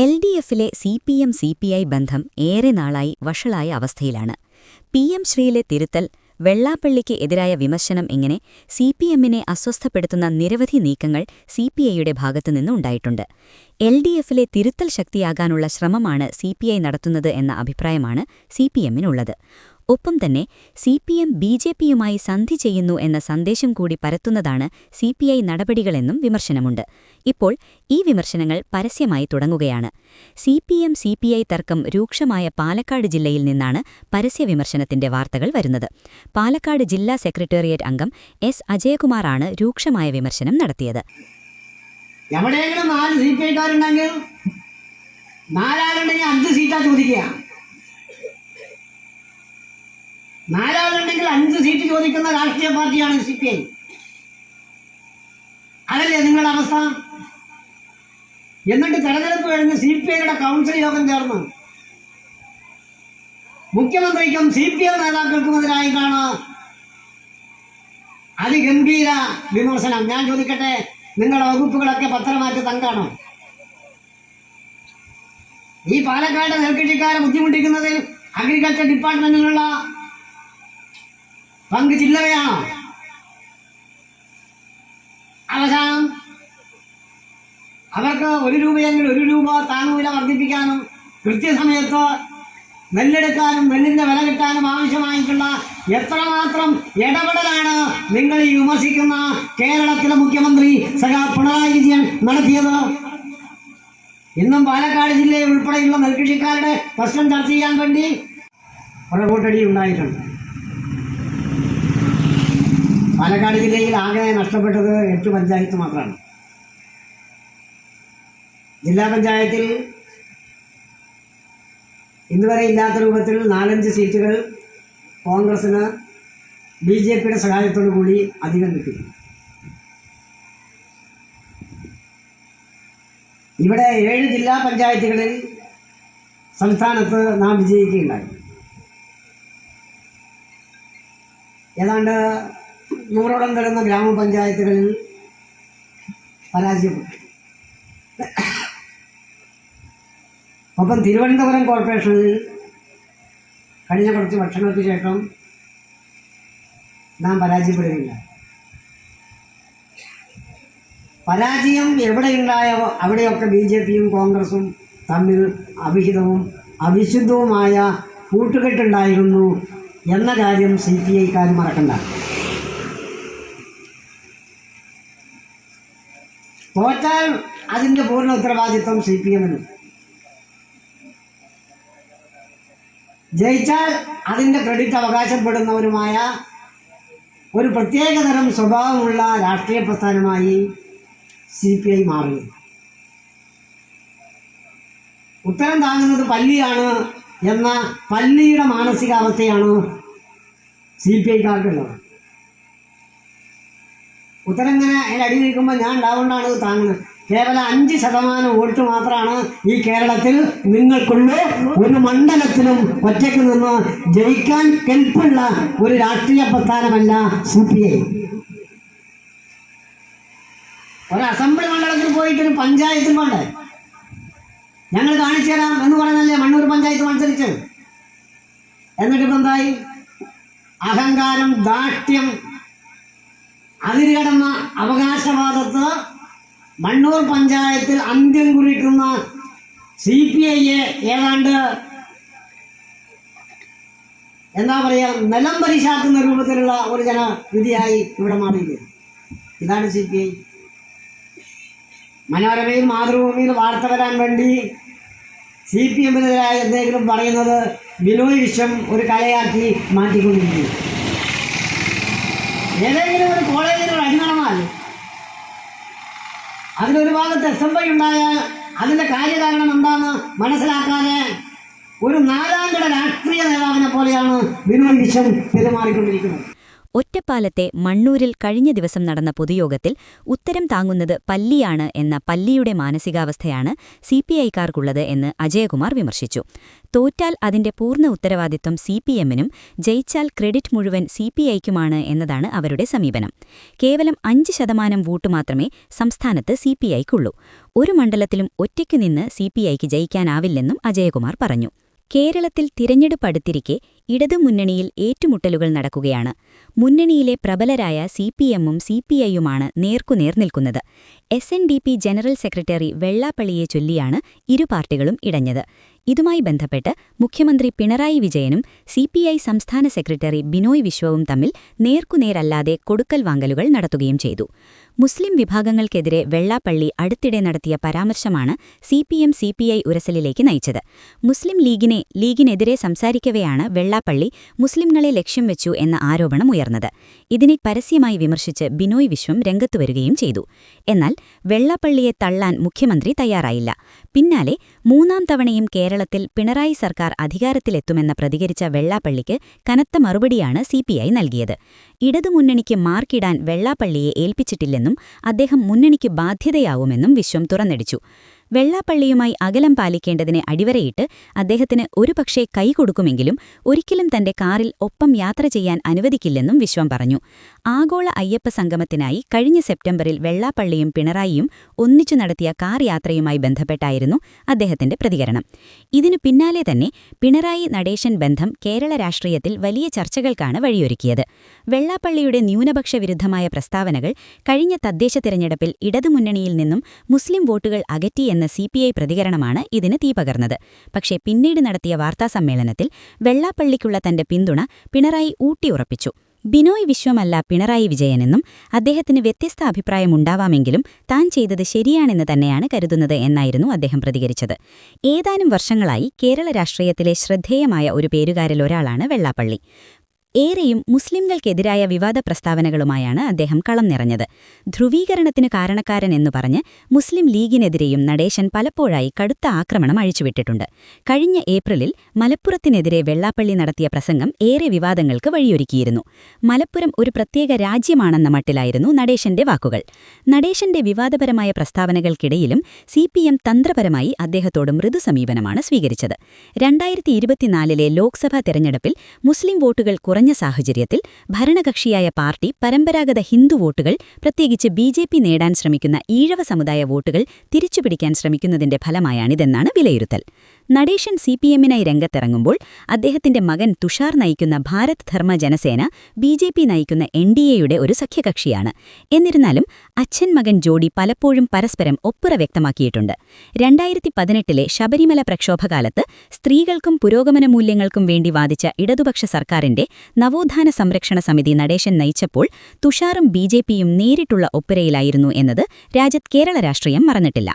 എൽ.ഡി.എഫിലെ CPM. ബന്ധം ഏറെ നാളായി വഷളായ അവസ്ഥയിലാണ്. പി.എം. ശ്രീയിലെ തിരുത്തൽ, വെള്ളാപ്പള്ളിക്ക് എതിരായ വിമർശനം ഇങ്ങനെ സി.പി.എമ്മിനെ അസ്വസ്ഥപ്പെടുത്തുന്ന നിരവധി നീക്കങ്ങൾ സി.പി.ഐയുടെ ഭാഗത്തുനിന്ന് ഉണ്ടായിട്ടുണ്ട്. എൽ.ഡി.എഫിലെ തിരുത്തൽ ശക്തിയാകാനുള്ള ശ്രമമാണ് സി.പി.ഐ നടത്തുന്നത് എന്ന അഭിപ്രായമാണ് സി.പി.എമ്മിനുള്ളത്. ഒപ്പം തന്നെ സി.പി.എം ബി.ജെ.പിയുമായി സന്ധി ചെയ്യുന്നു എന്ന സന്ദേശം കൂടി പരത്തുന്നതാണ് സി.പി.ഐ നടപടികളെന്നും വിമർശനമുണ്ട്. ഇപ്പോൾ ഈ വിമർശനങ്ങൾ പരസ്യമായി തുടങ്ങുകയാണ്. സി.പി.ഐ തർക്കം രൂക്ഷമായ പാലക്കാട് ജില്ലയിൽ നിന്നാണ് പരസ്യവിമർശനത്തിന്റെ വാർത്തകൾ വരുന്നത്. പാലക്കാട് ജില്ലാ സെക്രട്ടേറിയറ്റ് അംഗം എസ്. അജയകുമാറാണ് രൂക്ഷമായ വിമർശനം നടത്തിയത്. എവിടെയെങ്കിലും 4 സി.പി.ഐക്കാരുണ്ടെങ്കിൽ 4 ആളുണ്ടെങ്കിൽ 5 സീറ്റാ ചോദിക്കുക. 4 ആളുണ്ടെങ്കിൽ 5 സീറ്റ് ചോദിക്കുന്ന രാഷ്ട്രീയ പാർട്ടിയാണ് സി.പി.ഐ. അതല്ലേ നിങ്ങളുടെ അവസ്ഥ? എന്നിട്ട് തെരഞ്ഞെടുപ്പ് കഴിഞ്ഞ് സി.പി.ഐയുടെ കൗൺസിൽ യോഗം ചേർന്നു മുഖ്യമന്ത്രിക്കും സി.പി.എം നേതാക്കൾക്കുമെതിരായിട്ടാണ് അതിഗംഭീര വിമർശനം. ഞാൻ ചോദിക്കട്ടെ, നിങ്ങളുടെ വകുപ്പുകളൊക്കെ പത്രമാറ്റി തങ്കാണോ? ഈ പാലക്കാട് നെൽകൃഷിക്കാരെ ബുദ്ധിമുട്ടിക്കുന്നതിൽ അഗ്രികൾച്ചർ ഡിപ്പാർട്ട്മെന്റിനുള്ള പങ്ക് ചില്ലറയാണോ? അവസാനം അവർക്ക് 1 രൂപയെങ്കിൽ 1 രൂപ താങ്ങുവില വർദ്ധിപ്പിക്കാനും കൃത്യസമയത്ത് നെല്ലെടുക്കാനും നെല്ലിന്റെ വില കിട്ടാനും ആവശ്യമായിട്ടുള്ള എത്രമാത്രം ഇടപെടലാണ് നിങ്ങൾ ഈ വിമർശിക്കുന്ന കേരളത്തിലെ മുഖ്യമന്ത്രി പിണറായി വിജയൻ നടത്തിയത്? ഇന്നും പാലക്കാട് ജില്ലയിൽ ഉൾപ്പെടെയുള്ള നെൽകൃഷിക്കാരുടെ പ്രശ്നം ചർച്ച ചെയ്യാൻ വേണ്ടി ഒരു കൂട്ടടി ഉണ്ടായിട്ടുണ്ട്. പാലക്കാട് ജില്ലയിൽ ആകെ നഷ്ടപ്പെട്ടത് 8 പഞ്ചായത്ത് മാത്രമാണ്. ജില്ലാ പഞ്ചായത്തിൽ ഇന്നുവരെ ഇല്ലാത്ത രൂപത്തിൽ 4-5 സീറ്റുകൾ കോൺഗ്രസിന് ബി.ജെ.പിയുടെ സഹായത്തോടു കൂടി അധികം കിട്ടി. ഇവിടെ 7 ജില്ലാ പഞ്ചായത്തുകളിൽ സംസ്ഥാനത്ത് നാം വിജയിക്കുകയുണ്ടായി. ഏതാണ്ട് 100ഓളം വരുന്ന ഗ്രാമപഞ്ചായത്തുകളിൽ പരാജയപ്പെട്ടു. ഒപ്പം തിരുവനന്തപുരം കോർപ്പറേഷനിൽ കഴിഞ്ഞ കുറച്ച് വർഷങ്ങൾക്ക് ശേഷം നാം പരാജയപ്പെടുകയില്ല. പരാജയം എവിടെയുണ്ടായോ അവിടെയൊക്കെ ബി.ജെ.പിയും കോൺഗ്രസും തമ്മിൽ അവിഹിതവും അവിശുദ്ധവുമായ കൂട്ടുകെട്ടുണ്ടായിരുന്നു എന്ന കാര്യം സി.പി.ഐക്കാർ മറക്കണ്ട. തോറ്റാൽ അതിൻ്റെ പൂർണ്ണ ഉത്തരവാദിത്വം സി.പി.എമ്മിന്, ജയിച്ചാൽ അതിൻ്റെ ക്രെഡിറ്റ് അവകാശപ്പെടുന്നവരുമായ ഒരു പ്രത്യേകതരം സ്വഭാവമുള്ള രാഷ്ട്രീയ പ്രസ്ഥാനമായി സി.പി.ഐ മാറി. ഉത്തരം താങ്ങുന്നത് പല്ലിയാണ് എന്ന പല്ലിയുടെ മാനസികാവസ്ഥയാണ് സി.പി.ഐക്കാർക്കുള്ളത്. ഉത്തരം ഇങ്ങനെ അതിൽ അടി നിൽക്കുമ്പോൾ ഞാൻ ഉണ്ടാവുകൊണ്ടാണ് ഇത് താങ്ങുന്നത്. കേവലം 5% വോട്ട് മാത്രമാണ് ഈ കേരളത്തിൽ നിങ്ങൾക്കുള്ള ഒരു മണ്ഡലത്തിലും ഒറ്റയ്ക്ക് നിന്ന് ജയിക്കാൻ കെൽപ്പുള്ള ഒരു രാഷ്ട്രീയ പ്രസ്ഥാനമല്ല സി.പി.ഐ. ഒരു അസംബ്ലി മണ്ഡലത്തിൽ പോയിട്ടൊരു പഞ്ചായത്തിൽ പോണ്ടേ? ഞങ്ങൾ കാണിച്ചു തരാം എന്ന് പറഞ്ഞല്ലേ മണ്ണൂർ പഞ്ചായത്ത് മത്സരിച്ച്. എന്നിട്ടിപ്പോൾ എന്തായി? അഹങ്കാരം, ദാഷ്ട്യം, അതിരുകടന്ന അവകാശവാദത്ത് മണ്ണൂർ പഞ്ചായത്തിൽ അന്ത്യം കുറിക്കുന്ന സി.പി.ഐയെ ഏതാണ്ട് എന്താ പറയുക, നിലം പരിശാക്കുന്ന രൂപത്തിലുള്ള ഒരു ജനവിധിയായി ഇവിടെ മാറിയിരിക്കുന്നു. ഇതാണ് സി.പി.ഐ. മനോരമയിൽ മാതൃഭൂമിയിൽ വാർത്ത വരാൻ വേണ്ടി സി.പി.എമ്മിനെതിരായി എന്തെങ്കിലും പറയുന്നത് ബിനോയ് വിശ്വം ഒരു കലയാക്കി മാറ്റിക്കൊണ്ടിരിക്കുന്നു. ഏതെങ്കിലും ഒരു കോളേജിൽ ഒരു അടി നടന്നാൽ അതിലൊരു ഭാഗത്ത് എസ്.എഫ്.ഐ ഉണ്ടായാൽ അതിൻ്റെ കാര്യകാരണം എന്താണെന്ന് മനസ്സിലാക്കാതെ ഒരു 4ാം കിട രാഷ്ട്രീയ നേതാവിനെ പോലെയാണ് ബിനോയ് വിശ്വം പെരുമാറിക്കൊണ്ടിരിക്കുന്നത്. ഒറ്റപ്പാലത്തെ മണ്ണൂരിൽ കഴിഞ്ഞ ദിവസം നടന്ന പൊതുയോഗത്തിൽ ഉത്തരം താങ്ങുന്നത് പല്ലിയാണ് എന്ന പല്ലിയുടെ മാനസികാവസ്ഥയാണ് സിപിഐക്കാർക്കുള്ളത് എന്ന് അജയകുമാർ വിമർശിച്ചു. തോറ്റാൽ അതിന്റെ പൂർണ്ണ ഉത്തരവാദിത്വം സിപിഎമ്മിനും ജയിച്ചാൽ ക്രെഡിറ്റ് മുഴുവൻ സിപിഐക്കുമാണ് എന്നതാണ് അവരുടെ സമീപനം. കേവലം 5% വോട്ട് മാത്രമേ സംസ്ഥാനത്ത് സിപിഐക്കുള്ളൂ. ഒരു മണ്ഡലത്തിലും ഒറ്റയ്ക്കുനിന്ന് സിപിഐക്ക് ജയിക്കാനാവില്ലെന്നും അജയകുമാർ പറഞ്ഞു. കേരളത്തിൽ തിരഞ്ഞെടുപ്പ് അടുത്തിരിക്കെ ഇടതുമുന്നണിയിൽ ഏറ്റുമുട്ടലുകൾ നടക്കുകയാണ്. മുന്നണിയിലെ പ്രബലരായ സിപിഎമ്മും സിപിഐയുമാണ് നേർക്കുനേർ നിൽക്കുന്നത്. SNDP ജനറൽ സെക്രട്ടറി വെള്ളാപ്പള്ളിയെ ചൊല്ലിയാണ് ഇരു പാർട്ടികളും ഇടഞ്ഞത്. ഇതുമായി ബന്ധപ്പെട്ട് മുഖ്യമന്ത്രി പിണറായി വിജയനും സിപിഐ സംസ്ഥാന സെക്രട്ടറി ബിനോയ് വിശ്വവും തമ്മിൽ നേർക്കുനേരല്ലാതെ കൊടുക്കൽ വാങ്ങലുകൾ നടത്തുകയും ചെയ്തു. മുസ്ലിം വിഭാഗങ്ങൾക്കെതിരെ വെള്ളാപ്പള്ളി അടുത്തിടെ നടത്തിയ പരാമർശമാണ് സിപിഎം-സിപിഐ ഉരസലിലേക്ക് നയിച്ചത്. മുസ്ലിം ലീഗിനെതിരെ സംസാരിക്കവെയാണ് വെള്ളാപ്പള്ളി മുസ്ലിംകളെ ലക്ഷ്യം വെച്ചു എന്ന ആരോപണം ഉയർന്നത്. ഇതിനെ പരസ്യമായി വിമർശിച്ച് ബിനോയ് വിശ്വം രംഗത്തുവരികയും ചെയ്തു. എന്നാൽ വെള്ളാപ്പള്ളിയെ തള്ളാൻ മുഖ്യമന്ത്രി തയ്യാറായില്ല. പിന്നാലെ 3ാം തവണയും കേരളത്തിൽ പിണറായി സർക്കാർ അധികാരത്തിലെത്തുമെന്ന് പ്രതികരിച്ച വെള്ളാപ്പള്ളിക്ക് കനത്ത മറുപടിയാണ് സിപിഐ നൽകിയത്. ഇടതുമുന്നണിക്ക് മാർക്കിടാൻ വെള്ളാപ്പള്ളിയെ ഏൽപ്പിച്ചിട്ടില്ലെന്നും അദ്ദേഹം മുന്നണിക്ക് ബാധ്യതയാവുമെന്നും വിശ്വം തുറന്നടിച്ചു. വെള്ളാപ്പള്ളിയുമായി അകലം പാലിക്കേണ്ടതിനെ അടിവരയിട്ട് അദ്ദേഹത്തിന് ഒരുപക്ഷേ കൈകൊടുക്കുമെങ്കിലും ഒരിക്കലും തന്റെ കാറിൽ ഒപ്പം യാത്ര ചെയ്യാൻ അനുവദിക്കില്ലെന്നും വിശ്വം പറഞ്ഞു. ആഗോള അയ്യപ്പ സംഗമത്തിനായി കഴിഞ്ഞ സെപ്റ്റംബറിൽ വെള്ളാപ്പള്ളിയും പിണറായിയും ഒന്നിച്ചു നടത്തിയ കാർ യാത്രയുമായി ബന്ധപ്പെട്ടായിരുന്നു അദ്ദേഹത്തിന്റെ പ്രതികരണം. ഇതിനു പിന്നാലെ തന്നെ പിണറായി-നടേശൻ ബന്ധം കേരള രാഷ്ട്രീയത്തിൽ വലിയ ചർച്ചകൾക്കാണ് വഴിയൊരുക്കിയത്. വെള്ളാപ്പള്ളിയുടെ ന്യൂനപക്ഷ വിരുദ്ധമായ പ്രസ്താവനകൾ കഴിഞ്ഞ തദ്ദേശ തിരഞ്ഞെടുപ്പിൽ ഇടതുമുന്നണിയിൽ നിന്നും മുസ്ലിം വോട്ടുകൾ അകറ്റിയെന്ന സിപിഐ പ്രതികരണമാണ് ഇതിന് തീപകർന്നത്. പക്ഷേ പിന്നീട് നടത്തിയ വാർത്താസമ്മേളനത്തിൽ വെള്ളാപ്പള്ളിക്കുള്ള തന്റെ പിന്തുണ പിണറായി ഊട്ടിയുറപ്പിച്ചു. ബിനോയ് വിശ്വമല്ല പിണറായി വിജയനെന്നും അദ്ദേഹത്തിന് വ്യത്യസ്ത അഭിപ്രായമുണ്ടാവാമെങ്കിലും താൻ ചെയ്തത് ശരിയാണെന്ന് തന്നെയാണ് കരുതുന്നത് എന്നായിരുന്നു അദ്ദേഹം പ്രതികരിച്ചത്. ഏതാനും വർഷങ്ങളായി കേരള രാഷ്ട്രീയത്തിലെ ശ്രദ്ധേയമായ ഒരു പേരുകാരിലൊരാളാണ് വെള്ളാപ്പള്ളി. ഏറെയും മുസ്ലിംകൾക്കെതിരായ വിവാദ പ്രസ്താവനകളുമായാണ് അദ്ദേഹം കളം നിറഞ്ഞത്. ധ്രുവീകരണത്തിന് കാരണക്കാരനെന്നു പറഞ്ഞ് മുസ്ലിം ലീഗിനെതിരെയും നടേശൻ പലപ്പോഴായി കടുത്ത ആക്രമണം അഴിച്ചുവിട്ടിട്ടുണ്ട്. കഴിഞ്ഞ ഏപ്രിലിൽ മലപ്പുറത്തിനെതിരെ വെള്ളാപ്പള്ളി നടത്തിയ പ്രസംഗം ഏറെ വിവാദങ്ങൾക്ക് വഴിയൊരുക്കിയിരുന്നു. മലപ്പുറം ഒരു പ്രത്യേക രാജ്യമാണെന്ന മട്ടിലായിരുന്നു നടേശന്റെ വാക്കുകൾ. നടേശന്റെ വിവാദപരമായ പ്രസ്താവനകൾക്കിടയിലും സിപിഎം തന്ത്രപരമായി അദ്ദേഹത്തോട് മൃദുസമീപനമാണ് സ്വീകരിച്ചത്. 2024 ലോക്സഭാ തെരഞ്ഞെടുപ്പിൽ മുസ്ലിം വോട്ടുകൾ കുറഞ്ഞ സാഹചര്യത്തിൽ ഭരണകക്ഷിയായ പാർട്ടി പരമ്പരാഗത ഹിന്ദു വോട്ടുകൾ, പ്രത്യേകിച്ച് ബിജെപി നേടാൻ ശ്രമിക്കുന്ന ഈഴവ സമുദായ വോട്ടുകൾ തിരിച്ചുപിടിക്കാൻ ശ്രമിക്കുന്നതിന്റെ ഫലമായാണിതെന്നാണ് വിലയിരുത്തൽ. നടേശൻ സിപിഎമ്മിനായി രംഗത്തിറങ്ങുമ്പോൾ അദ്ദേഹത്തിന്റെ മകൻ തുഷാർ നയിക്കുന്ന ഭാരത് ധർമ്മ ജനസേന ബിജെപി നയിക്കുന്ന NDAയുടെ ഒരു സഖ്യകക്ഷിയാണ്. എന്നിരുന്നാലും അച്ഛൻ മകൻ ജോഡി പലപ്പോഴും പരസ്പരം ഒപ്പുറ വ്യക്തമാക്കിയിട്ടുണ്ട്. 2018 ശബരിമല പ്രക്ഷോഭകാലത്ത് സ്ത്രീകൾക്കും പുരോഗമന മൂല്യങ്ങൾക്കും വേണ്ടി വാദിച്ച ഇടതുപക്ഷ സർക്കാരിന്റെ നവോത്ഥാന സംരക്ഷണ സമിതി നടേശൻ നയിച്ചപ്പോൾ തുഷാറും ബിജെപിയും നേരിട്ടുള്ള ഒപ്പുരയിലായിരുന്നു എന്നത് കേരള രാഷ്ട്രീയം മറന്നിട്ടില്ല.